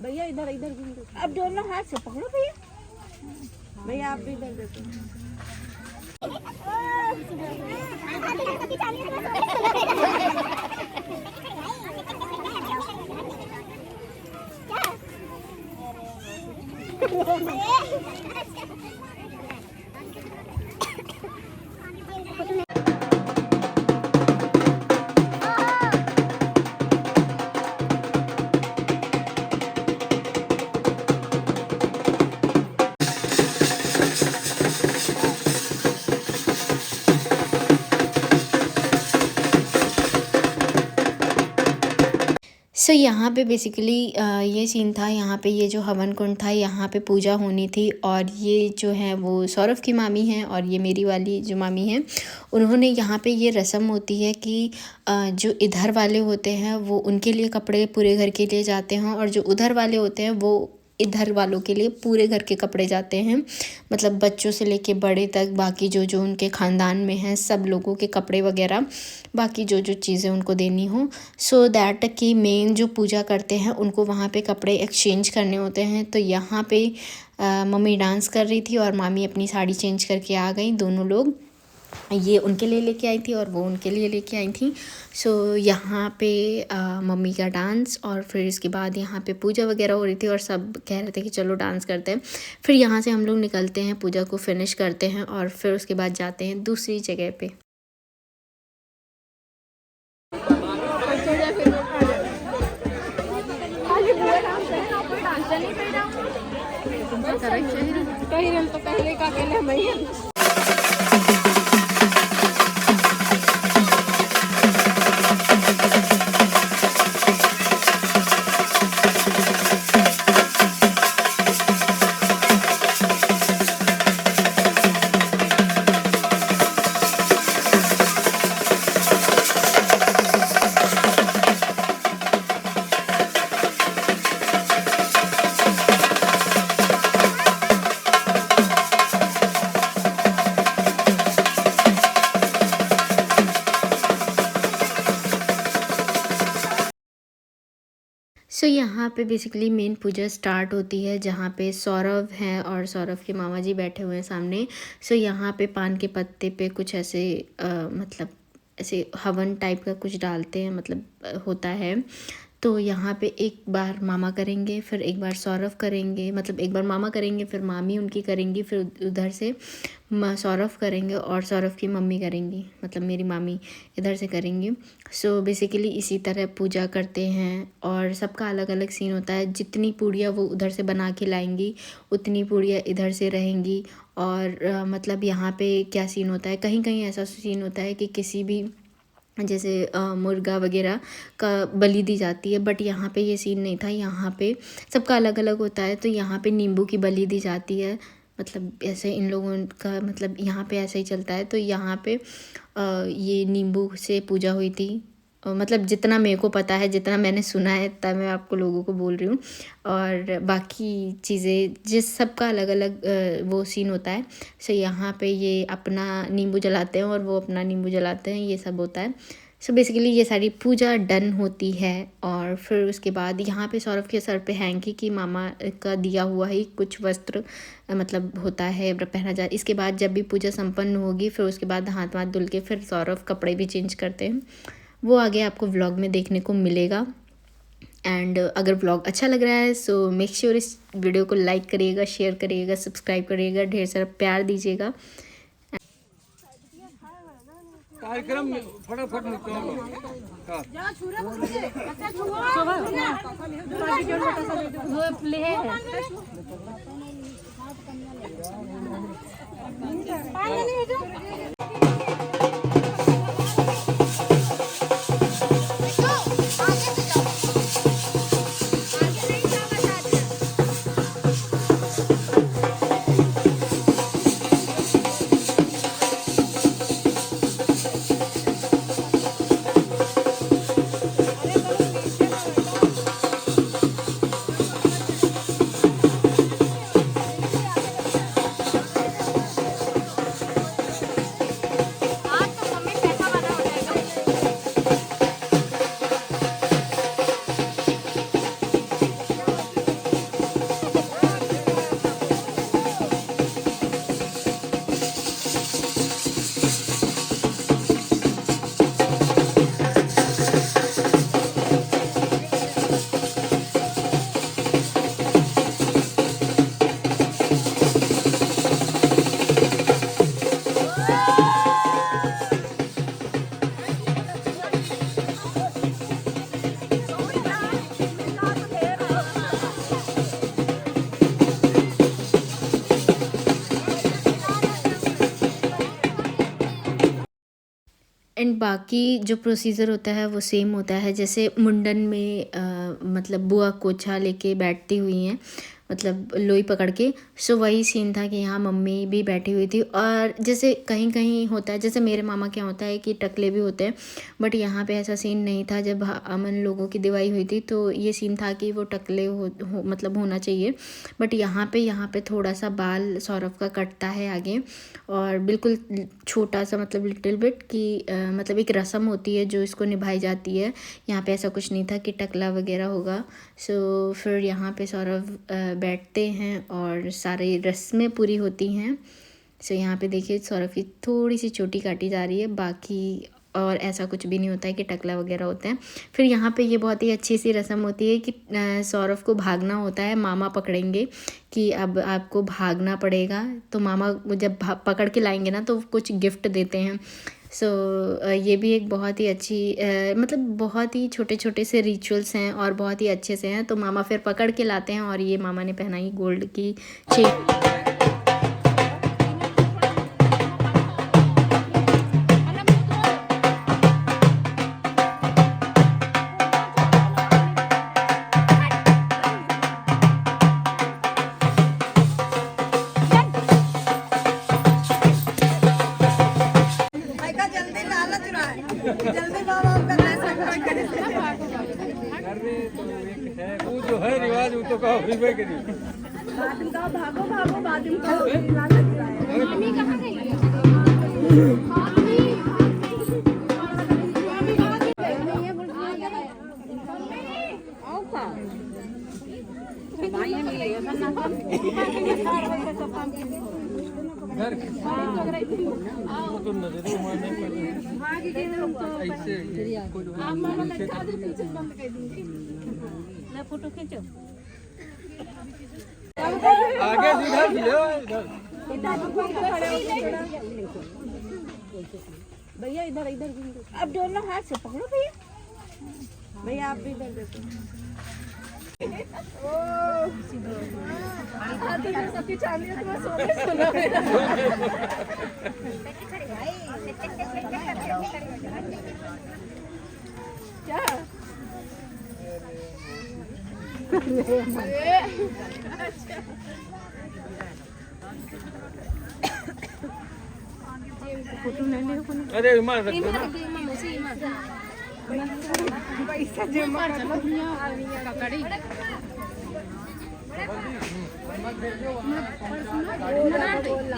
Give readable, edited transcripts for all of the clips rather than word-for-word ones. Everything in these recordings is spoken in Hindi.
भैया इधर इधर घूम दो। अब दोनों हाथ से पकड़ो भैया। भैया आप भी इधर देखो। सो यहाँ पे बेसिकली ये सीन था। यहाँ पे ये जो हवन कुंड था, यहाँ पे पूजा होनी थी। और ये जो है वो सौरभ की मामी हैं और ये मेरी वाली जो मामी हैं, उन्होंने यहाँ पे ये रस्म होती है कि जो इधर वाले होते हैं वो उनके लिए कपड़े पूरे घर के लिए जाते हैं, और जो उधर वाले होते हैं वो इधर वालों के लिए पूरे घर के कपड़े जाते हैं। मतलब बच्चों से लेके बड़े तक, बाकी जो जो उनके ख़ानदान में हैं सब लोगों के कपड़े वगैरह, बाकी जो जो चीज़ें उनको देनी हो, सो दैट कि मेन जो पूजा करते हैं उनको वहाँ पे कपड़े एक्सचेंज करने होते हैं। तो यहाँ पे मम्मी डांस कर रही थी और मामी अपनी साड़ी चेंज करके आ गई। दोनों लोग, ये उनके लिए लेके आई थी और वो उनके लिए लेके आई थी। सो यहाँ पे मम्मी का डांस, और फिर इसके बाद यहाँ पे पूजा वगैरह हो रही थी और सब कह रहे थे कि चलो डांस करते हैं। फिर यहाँ से हम लोग निकलते हैं, पूजा को फिनिश करते हैं और फिर उसके बाद जाते हैं दूसरी जगह पे। तो पहले का अकेले भैया। सो यहाँ पे बेसिकली मेन पूजा स्टार्ट होती है, जहाँ पे सौरभ हैं और सौरभ के मामा जी बैठे हुए हैं सामने। सो यहाँ पे पान के पत्ते पे कुछ ऐसे मतलब ऐसे हवन टाइप का कुछ डालते हैं, मतलब होता है। तो यहाँ पे एक बार मामा करेंगे, फिर एक बार सौरभ करेंगे, मतलब एक बार मामा करेंगे, फिर मामी उनकी करेंगी, फिर उधर से सौरभ करेंगे और सौरभ की मम्मी करेंगी, मतलब मेरी मामी इधर से करेंगी। सो बेसिकली इसी तरह पूजा करते हैं और सबका अलग अलग सीन होता है। जितनी पूड़ियाँ वो उधर से बना के लाएंगी उतनी पूड़ियाँ इधर से रहेंगी। और मतलब यहाँ पे क्या सीन होता है, कहीं कहीं ऐसा सीन होता है कि किसी भी जैसे मुर्गा वगैरह का बलि दी जाती है, बट यहाँ पे ये सीन नहीं था। यहाँ पे सबका अलग अलग होता है। तो यहाँ पे नींबू की बलि दी जाती है, मतलब ऐसे इन लोगों का, मतलब यहाँ पे ऐसा ही चलता है। तो यहाँ पे ये नींबू से पूजा हुई थी, मतलब जितना मेरे को पता है, जितना मैंने सुना है, तब मैं आपको लोगों को बोल रही हूँ। और बाकी चीज़ें जिस सबका अलग अलग वो सीन होता है। सो यहाँ पे ये अपना नींबू जलाते हैं और वो अपना नींबू जलाते हैं, ये सब होता है। सो बेसिकली ये सारी पूजा डन होती है। और फिर उसके बाद यहाँ पे सौरभ के सर पे हैंकी की मामा का दिया हुआ ही कुछ वस्त्र मतलब होता है पहना जाए। इसके बाद जब भी पूजा संपन्न होगी, फिर उसके बाद हाथ वाथ धुल के फिर सौरभ कपड़े भी चेंज करते हैं। वो आगे आपको व्लॉग में देखने को मिलेगा। एंड अगर व्लॉग अच्छा लग रहा है सो मेक श्योर इस वीडियो को लाइक करिएगा, शेयर करिएगा, सब्सक्राइब करिएगा, ढेर सारा प्यार दीजिएगा। कार्यक्रम फटाफट निकालो। बाकी जो प्रोसीजर होता है वो सेम होता है, जैसे मुंडन में मतलब बुआ कोछा लेके बैठती हुई हैं, मतलब लोई पकड़ के। सो वही सीन था कि यहाँ मम्मी भी बैठी हुई थी। और जैसे कहीं कहीं होता है, जैसे मेरे मामा क्या होता है कि टकले भी होते हैं, बट यहाँ पे ऐसा सीन नहीं था। जब अमन लोगों की दिवाई हुई थी तो ये सीन था कि वो टकले हो मतलब होना चाहिए, बट यहाँ पे थोड़ा सा बाल सौरभ का कटता है आगे, और बिल्कुल छोटा सा, मतलब लिटिल बिट कि मतलब एक रस्म होती है जो इसको निभाई जाती है। यहाँ पे ऐसा कुछ नहीं था कि टकला वगैरह होगा। सो फिर यहाँ पे सौरभ बैठते हैं और सारी रस्में पूरी होती हैं। सो यहाँ पे देखिए सौरभ की थोड़ी सी चोटी काटी जा रही है, बाकी और ऐसा कुछ भी नहीं होता है कि टकला वगैरह होता है। फिर यहाँ पे ये बहुत ही अच्छी सी रस्म होती है कि सौरभ को भागना होता है, मामा पकड़ेंगे कि अब आपको भागना पड़ेगा। तो मामा जब पकड़ के लाएंगे ना तो कुछ गिफ्ट देते हैं। सो ये भी एक बहुत ही अच्छी मतलब बहुत ही छोटे छोटे से रिचुअल्स हैं और बहुत ही अच्छे से हैं। तो मामा फिर पकड़ के लाते हैं और ये मामा ने पहनाई गोल्ड की चेन। अरे तो एक है वो जो है रिवाज, वो तो कहो रिवे के लिए। भागो भागो बादम का घर के वो तो नजरों मारने पर ऐसे फोटो खींचो। आगे सीधा लियो इधर। भैया इधर इधर अब दोनों हाथ से पकड़ो भैया। भैया आप भी इधर देखो। सबकी चांदी तुम्हें सोने सुना क्या फोटो नहीं ले। अरे मार रख दो ना। पैसा जमा कड़ी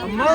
अम्मा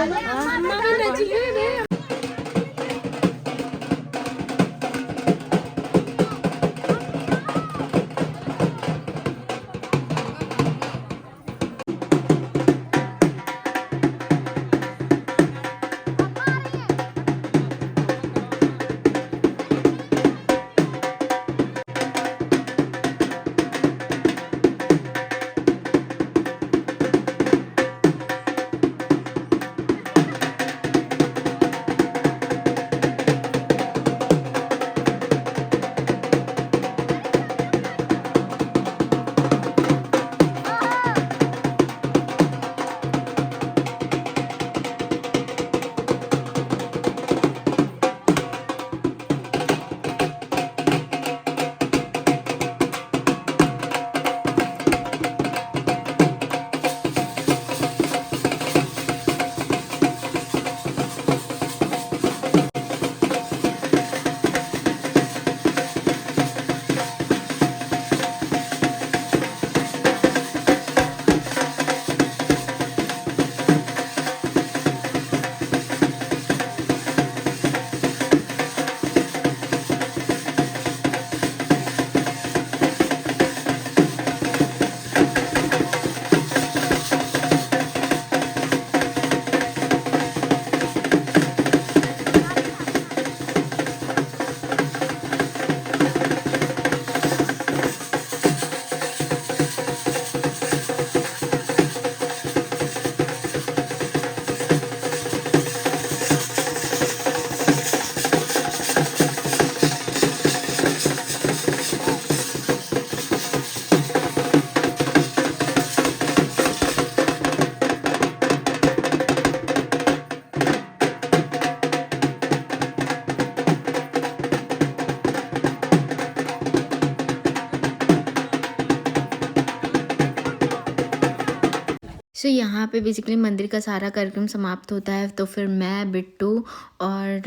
सो यहाँ पे बेसिकली मंदिर का सारा कार्यक्रम समाप्त होता है, तो फिर मैं, बिट्टू और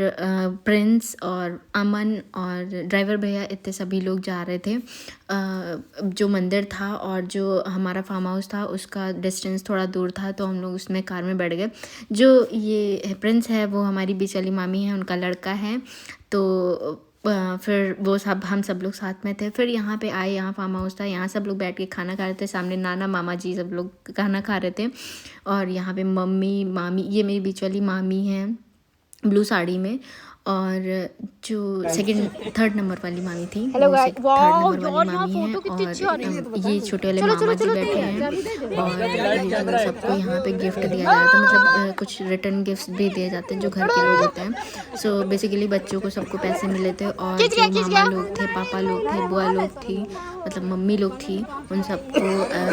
प्रिंस और अमन और ड्राइवर भैया इतने सभी लोग जा रहे थे। जो मंदिर था और जो हमारा फार्म हाउस था उसका डिस्टेंस थोड़ा दूर था, तो हम लोग उसमें कार में बैठ गए। जो ये प्रिंस है वो हमारी बीच वाली मामी है, उनका लड़का है। तो फिर वो हम सब लोग साथ में थे। फिर यहाँ पे आए, यहाँ फार्म हाउस था, यहाँ सब लोग बैठ के खाना खा रहे थे। सामने नाना मामा जी सब लोग खाना खा रहे थे। और यहाँ पे मम्मी मामी, ये मेरी बीच वाली मामी है ब्लू साड़ी में, और जो थर्ड नंबर वाली मामी थी वो थर्ड नंबर वाली मामी है। और ये छोटे वाले मामा जी बैठे हैं। और सबको यहाँ पे गिफ्ट दिया जा रहा था, मतलब कुछ रिटर्न गिफ्ट भी दिए जाते हैं जो घर के लोग होते हैं। सो बेसिकली बच्चों को सबको पैसे मिले थे, और जो मामा लोग थे, पापा लोग थे, बुआ लोग थी, मतलब मम्मी लोग थी, उन सबको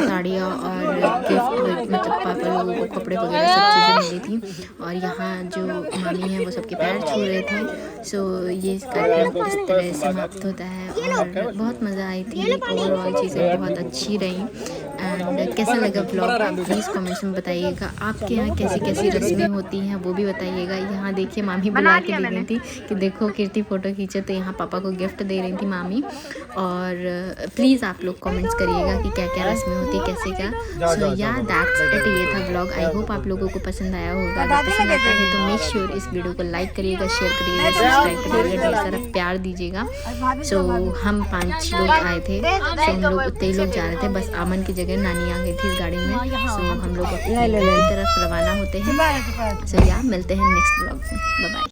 साड़ियाँ और गिफ्ट, मतलब पापा लोगों को कपड़े वगैरह सब चीज़ें मिली थी। और यहाँ जो मामी है वो सबके पैर छू रहे थे। सो ये कार्यक्रम इस तरह समाप्त होता है, और बहुत मज़ा आई थी। ओवरऑल चीज़ें बहुत अच्छी रहीं। एंड कैसा लगा ब्लॉग आप प्लीज़ कमेंट्स में बताइएगा। आपके यहाँ कैसी कैसी रस्में होती हैं वो भी बताइएगा। यहाँ देखिए मामी बुला के दे रही थी कि देखो कीर्ति फ़ोटो खींचे, तो यहाँ पापा को गिफ्ट दे रही थी मामी। और प्लीज़ आप लोग कमेंट्स करिएगा कि क्या क्या रस्में होती है, कैसे क्या। सो या दैट्स इट, ये था ब्लॉग। आई होप आप लोगों को पसंद आया होगा। अगर पसंद आता है तो मेक श्योर इस वीडियो को लाइक करिएगा, शेयर करिएगा, सब्सक्राइब करिएगा, ढेर सारा प्यार दीजिएगा। सो हम 5 लोग आए थे, सो हम लोग उतने लोग जा रहे थे, बस अमन की जगह नानी आ गई थी इस गाड़ी में। सो हम लोग अपनी तरफ रवाना होते हैं। सो या मिलते हैं नेक्स्ट ब्लॉग में। Bye bye.